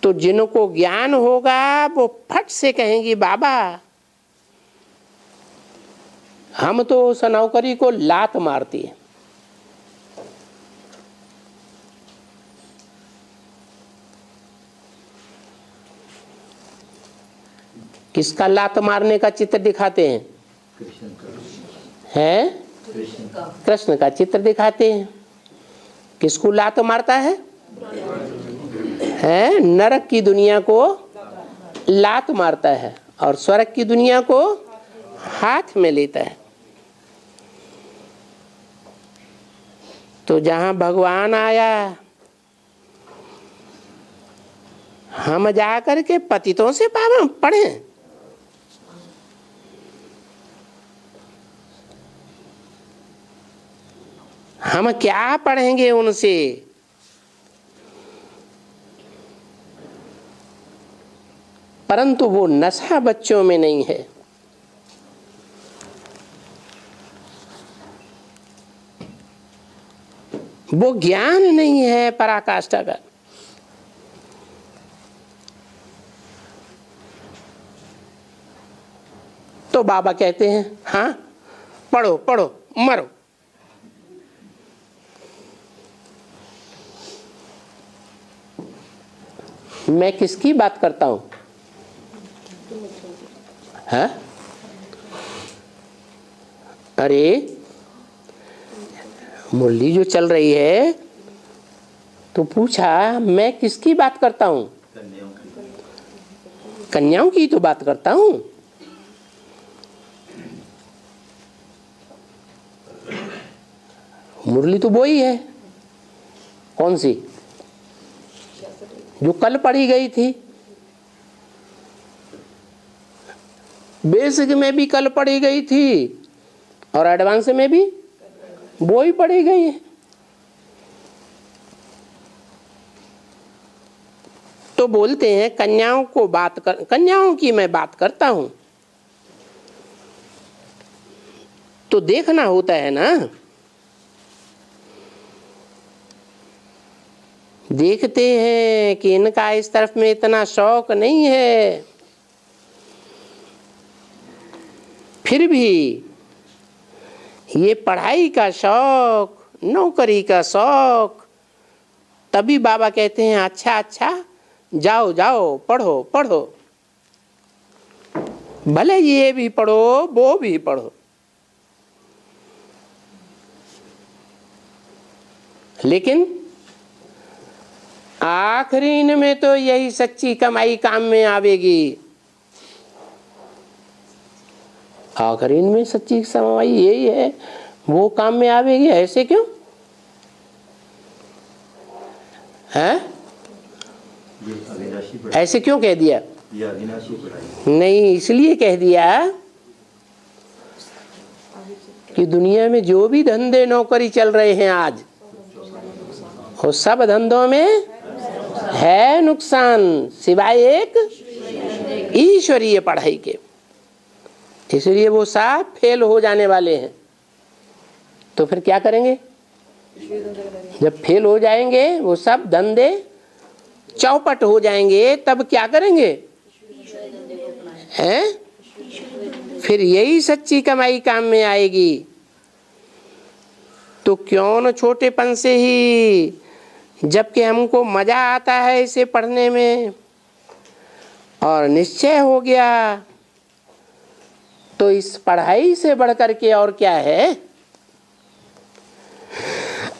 Speaker 1: तो जिनको ज्ञान होगा वो फट से कहेंगी बाबा हम तो उस नौकरी को लात मारती है। किसका लात मारने का चित्र दिखाते हैं? हैं? कृष्ण का चित्र दिखाते हैं। किसको लात मारता है? नरक की दुनिया को लात मारता है और स्वर्ग की दुनिया को हाथ में लेता है। तो जहां भगवान आया, हम जाकर के पतितों से पढ़ें? हम क्या पढ़ेंगे उनसे? परंतु वो नशा बच्चों में नहीं है। वो ज्ञान नहीं है पराकाष्ठा का। तो बाबा कहते हैं हाँ पढ़ो पढ़ो मरो। मैं किसकी बात करता हूं? है? अरे मुरली जो चल रही है तो पूछा मैं किसकी बात करता हूं? कन्याओं की तो बात करता हूं। मुरली तो वो ही है। कौन सी? जो कल पढ़ी गई थी। बेसिक में भी कल पढ़ी गई थी और एडवांस में भी वो ही पढ़ी गई है। तो बोलते हैं कन्याओं की मैं बात करता हूं। तो देखना होता है ना। देखते हैं कि इनका इस तरफ में इतना शौक नहीं है, फिर भी ये पढ़ाई का शौक, नौकरी का शौक। तभी बाबा कहते हैं अच्छा अच्छा जाओ जाओ पढ़ो पढ़ो, भले ये भी पढ़ो वो भी पढ़ो। लेकिन आखिरी में तो यही सच्ची कमाई काम में आवेगी। आखिरी में सच्ची कमाई यही है, वो काम में आवेगी। ऐसे क्यों है? ऐसे क्यों कह दिया? नहीं, इसलिए कह दिया कि दुनिया में जो भी धंधे नौकरी चल रहे हैं आज, वो सब धंधों में है नुकसान, सिवाय एक ईश्वरीय पढ़ाई के। इसलिए वो सब फेल हो जाने वाले हैं। तो फिर क्या करेंगे? जब फेल हो जाएंगे वो सब धंधे चौपट हो जाएंगे, तब क्या करेंगे? हैं? फिर यही सच्ची कमाई काम में आएगी। तो क्यों न छोटेपन से ही, जबकि हमको मजा आता है इसे पढ़ने में और निश्चय हो गया, तो इस पढ़ाई से बढ़कर के और क्या है?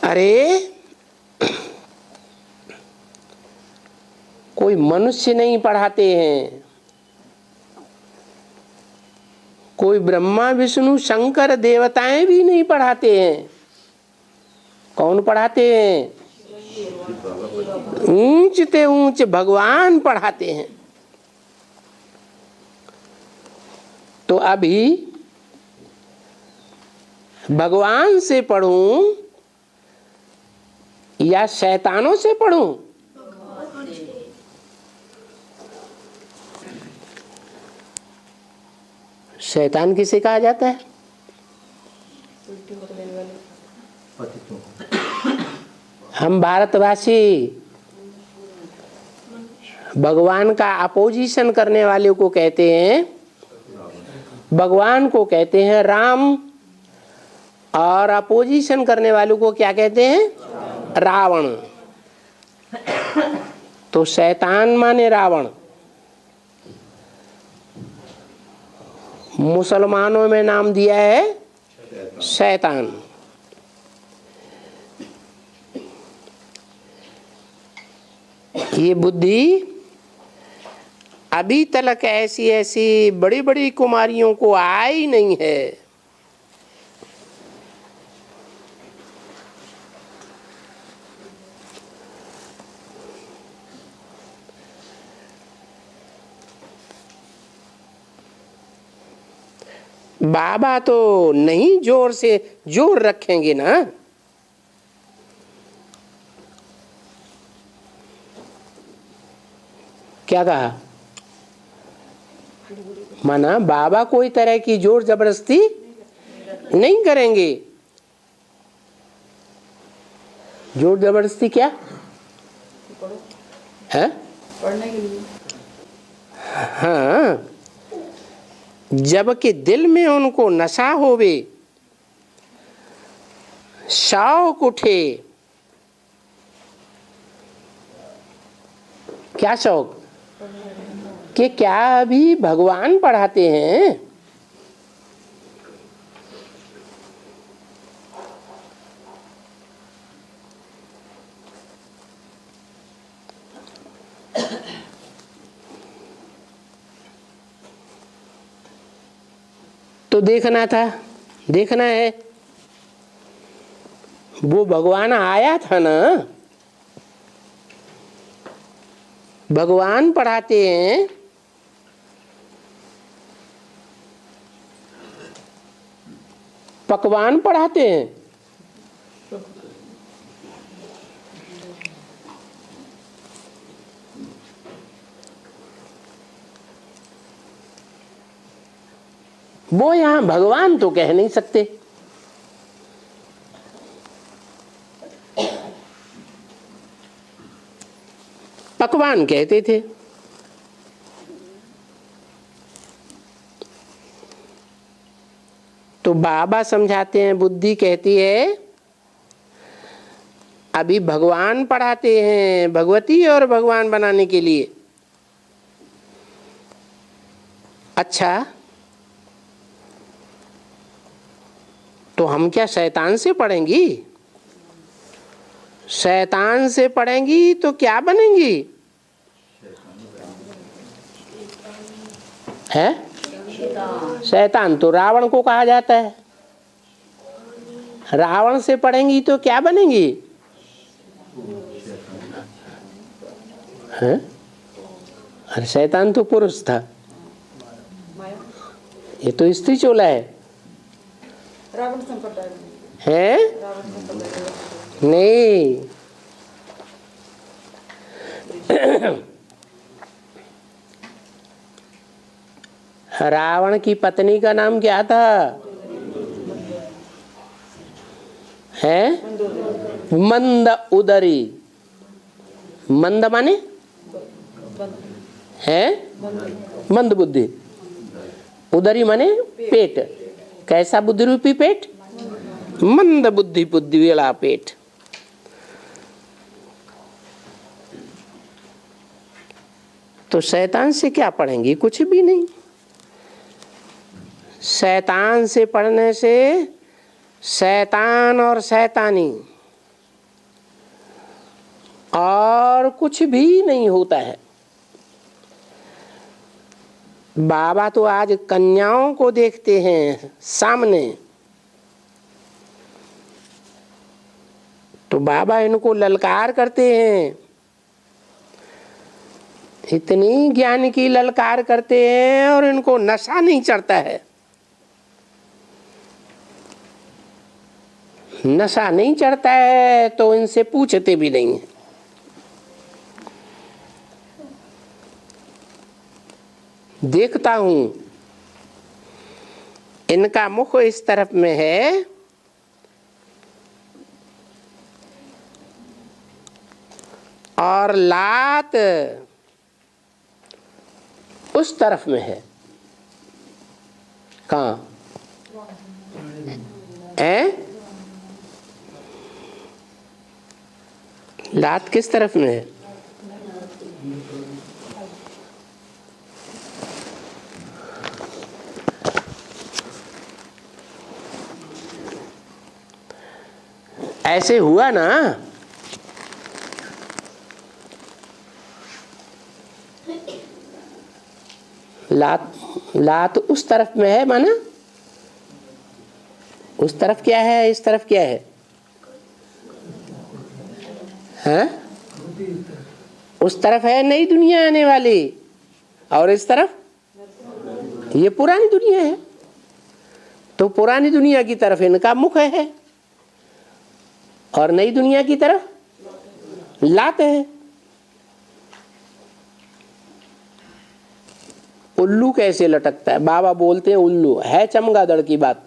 Speaker 1: अरे कोई मनुष्य नहीं पढ़ाते हैं, कोई ब्रह्मा विष्णु शंकर देवताएं भी नहीं पढ़ाते हैं। कौन पढ़ाते हैं? ऊंच ते ऊंच भगवान पढ़ाते हैं। तो अभी भगवान से पढ़ूं या शैतानों से पढ़ूं? शैतान किसे कहा जाता है? हम भारतवासी भगवान का अपोजिशन करने वाले को कहते हैं, भगवान को कहते हैं राम, और अपोजिशन करने वालों को क्या कहते हैं? रावण। तो शैतान माने रावण। मुसलमानों में नाम दिया है शैतान। ये बुद्धि अभी तक ऐसी ऐसी बड़ी बड़ी कुमारियों को आई नहीं है। बाबा तो नहीं जोर से जोर रखेंगे ना। क्या कहा? माना बाबा कोई तरह की जोर जबरदस्ती नहीं करेंगे। जोर जबरदस्ती क्या है?
Speaker 2: पढ़ने के लिए।
Speaker 1: हाँ, जबकि दिल में उनको नशा होवे, शौक उठे। क्या शौक? कि क्या अभी भगवान पढ़ाते हैं? तो देखना था, देखना है। वो भगवान आया था ना, भगवान पढ़ाते हैं। पकवान पढ़ाते हैं। वो यहां भगवान तो कह नहीं सकते। पकवान कहते थे। तो बाबा समझाते हैं, बुद्धि कहती है अभी भगवान पढ़ाते हैं, भगवती और भगवान बनाने के लिए। अच्छा, तो हम क्या शैतान से पढ़ेंगी? शैतान से पढ़ेंगी तो क्या बनेंगी? है शैतान तो रावण को कहा जाता है। रावण से पढ़ेंगी तो क्या बनेंगी? है? अरे शैतान तो पुरुष था, ये तो स्त्री चोला है।
Speaker 2: रावण संप्रदाय
Speaker 1: है?
Speaker 2: रावण संप्रदाय
Speaker 1: नहीं। रावण की पत्नी का नाम क्या था? है मंद उदरी। मंद माने है मंद बुद्धि, उदरी माने पेट। कैसा बुद्धि रूपी पेट? मंद बुद्धि बुद्धि वाला पेट। तो शैतान से क्या पढ़ेंगी? कुछ भी नहीं। शैतान से पढ़ने से शैतान और शैतानी और कुछ भी नहीं होता है। बाबा तो आज कन्याओं को देखते हैं सामने, तो बाबा इनको ललकार करते हैं। इतनी ज्ञान की ललकार करते हैं और इनको नशा नहीं चढ़ता है। नशा नहीं चढ़ता है तो इनसे पूछते भी नहीं है। देखता हूं इनका मुख इस तरफ में है और लात उस तरफ में है। कहाँ है? लात किस तरफ में है? ऐसे हुआ ना, लात उस तरफ में है। माना उस तरफ क्या है, इस तरफ क्या है? हैं? उस तरफ है नई दुनिया आने वाली और इस तरफ ये पुरानी दुनिया है। तो पुरानी दुनिया की तरफ इनका मुख है और नई दुनिया की तरफ लात है। उल्लू कैसे लटकता है? बाबा बोलते हैं उल्लू है चमगादड़ की बात।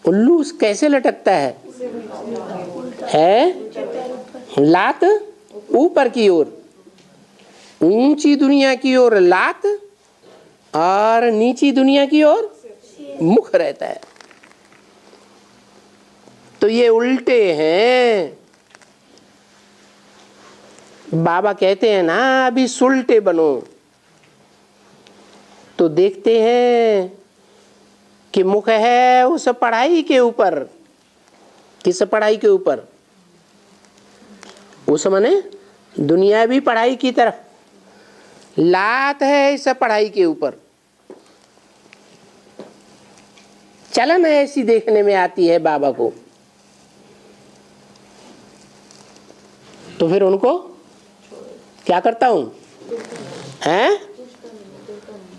Speaker 1: उल्लू कैसे लटकता है लात ऊपर की ओर, ऊंची दुनिया की ओर लात और नीची दुनिया की ओर मुख रहता है। तो ये उल्टे हैं। बाबा कहते हैं ना अभी सुलटे बनो। तो देखते हैं कि मुख है उस पढ़ाई के ऊपर। किस पढ़ाई के ऊपर? उस माने दुनियावी पढ़ाई की तरफ। लात है इस पढ़ाई के ऊपर। चलन ऐसी देखने में आती है बाबा को। तो फिर उनको क्या करता हूं? हैं?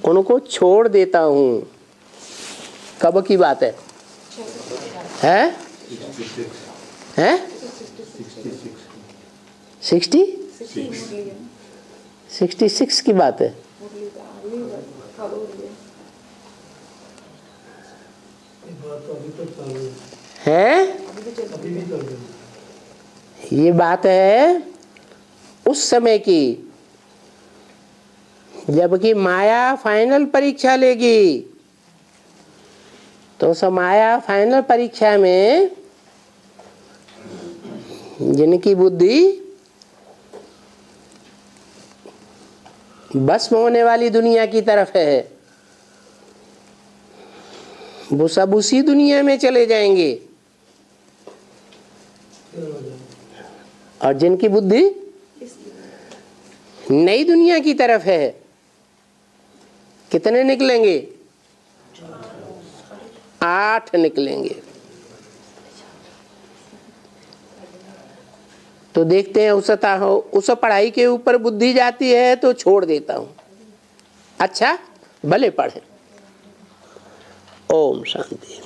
Speaker 1: उनको छोड़ देता हूं। कब की बात है? हैं? 66 की बात है। हैं? ये बात है उस समय की, जबकि माया फाइनल परीक्षा लेगी। तो उस माया फाइनल परीक्षा में जिनकी बुद्धि भस्म होने वाली दुनिया की तरफ है, वो सब उसी दुनिया में चले जाएंगे। और जिनकी बुद्धि नई दुनिया की तरफ है, कितने निकलेंगे? 8 निकलेंगे। तो देखते हैं उस पढ़ाई के ऊपर बुद्धि जाती है तो छोड़ देता हूं। अच्छा भले पढ़े। ओम शांति।